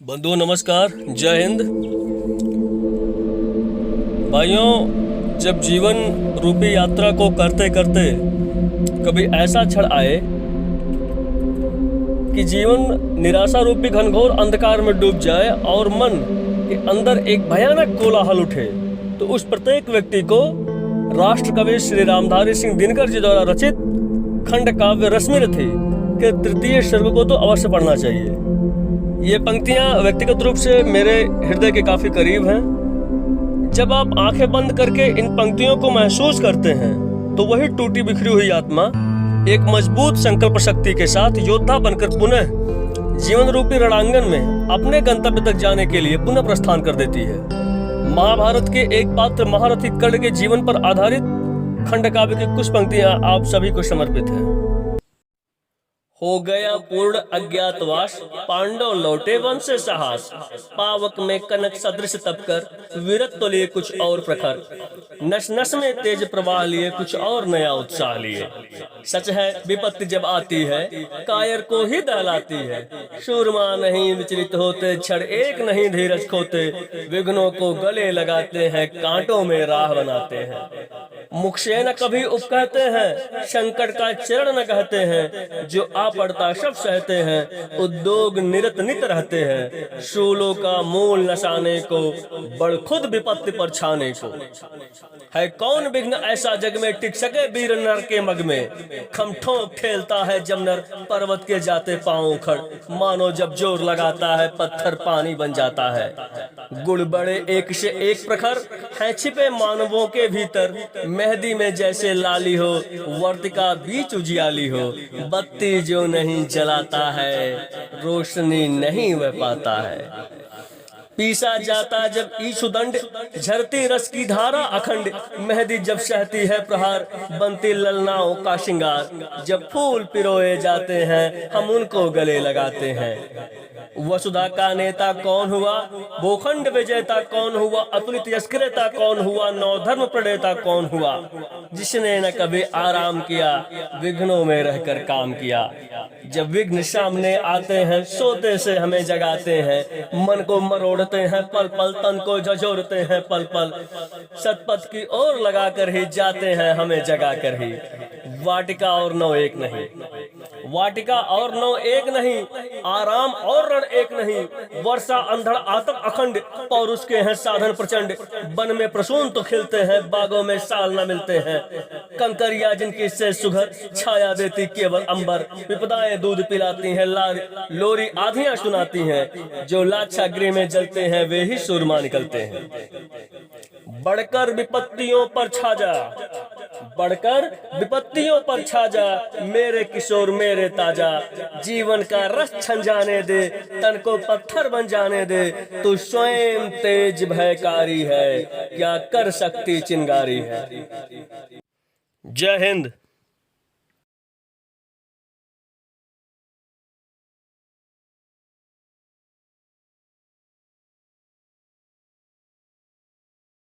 बंधुओं नमस्कार, जय हिंद। भाइयों, जब जीवन रूपी यात्रा को करते करते कभी ऐसा क्षण आए कि जीवन निराशा रूपी घनघोर अंधकार में डूब जाए और मन के अंदर एक भयानक कोलाहल उठे, तो उस प्रत्येक व्यक्ति को राष्ट्रकवि श्री रामधारी सिंह दिनकर जी द्वारा रचित खंड काव्य रश्मिरथी के तृतीय सर्ग को तो अवश्य पढ़ना चाहिए। ये पंक्तियां व्यक्तिगत रूप से मेरे हृदय के काफी करीब हैं। जब आप आंखें बंद करके इन पंक्तियों को महसूस करते हैं तो वही टूटी बिखरी हुई आत्मा एक मजबूत संकल्प शक्ति के साथ योद्धा बनकर पुनः जीवन रूपी रणांगन में अपने गंतव्य तक जाने के लिए पुनः प्रस्थान कर देती है। महाभारत के एक पात्र महारथी कर्ण के जीवन पर आधारित खंड काव्य की कुछ पंक्तियां आप सभी को समर्पित है। हो गया पूर्ण अज्ञातवास, पांडव लौटे वन से साहस, पावक में कनक सदृश तपकर, विरत तो लिए कुछ और प्रखर, नस नस में तेज प्रवाह लिए कुछ और नया उत्साह लिए। सच है विपत्ति जब आती है कायर को ही दहलाती है, शूरमा नहीं विचलित होते, क्षण एक नहीं धीरज खोते, विघ्नों को गले लगाते हैं, कांटों में राह बनाते हैं। मुख से न कभी उपकहते हैं, संकट का चरण न कहते हैं, जो पड़ता सब सहते हैं, उद्योग निरत नित रहते हैं, शूलों का मूल नसाने को, बड़ खुद विपत्ति पर छाने को। है कौन विघ्न ऐसा जग में टिक सके वीर नर के मग में, खमठों खेलता है जब नर पर्वत के जाते पांव उखड़, मानो जब जोर लगाता है पत्थर पानी बन जाता है। गुण बड़े एक से एक प्रखर है छिपे मानवों के भीतर, मेहंदी में जैसे लाली हो, वर्तिका बीच उजियाली हो, बत्ती जो नहीं जलाता है, रोशनी नहीं वह पाता है। पीसा जाता जब ईशुदंड, झरती रस की धारा अखंड, मेहंदी जब सहती है प्रहार, बनती ललनाओं का श्रृंगार, जब फूल पिरोए जाते हैं हम उनको गले लगाते हैं। वसुधा का नेता कौन हुआ, भूखंड विजेता कौन हुआ, अतुलित यशक्रियता कौन हुआ, नवधर्म प्रणेता कौन हुआ, जिसने न कभी आराम किया, विघ्नों में रहकर काम किया। जब विघ्न सामने आते हैं सोते से हमें जगाते हैं, मन को मरोड़ते हैं पल पल, तन को झंझोरते हैं पल पल, सतपथ की ओर लगाकर ही जाते हैं हमें जगाकर ही। वाटिका और नौ एक नहीं, वाटिका और नौ एक नहीं, आराम और रण एक नहीं, वर्षा अंधड़ आतप अखंड, पौरुष के हैं साधन प्रचंड, वन में प्रसून तो खिलते हैं, बागों में साल न मिलते हैं, कंकरिया जिनकी से सुघर, छाया देती केवल अंबर, विपदाएं दूध पिलाती हैं, लोरी आधियां सुनाती हैं, जो लाछा गृह में जलते हैं वे ही सुरमा निकलते हैं। बढ़कर विपत्तियों पर छा जा, बढ़कर विपत्तियों पर छा जा, मेरे किशोर मेरे ताजा, जीवन का रस छन जाने दे, तन को पत्थर बन जाने दे, तू स्वयं तेज भयकारी है, क्या कर सकती चिंगारी है। जय हिंद।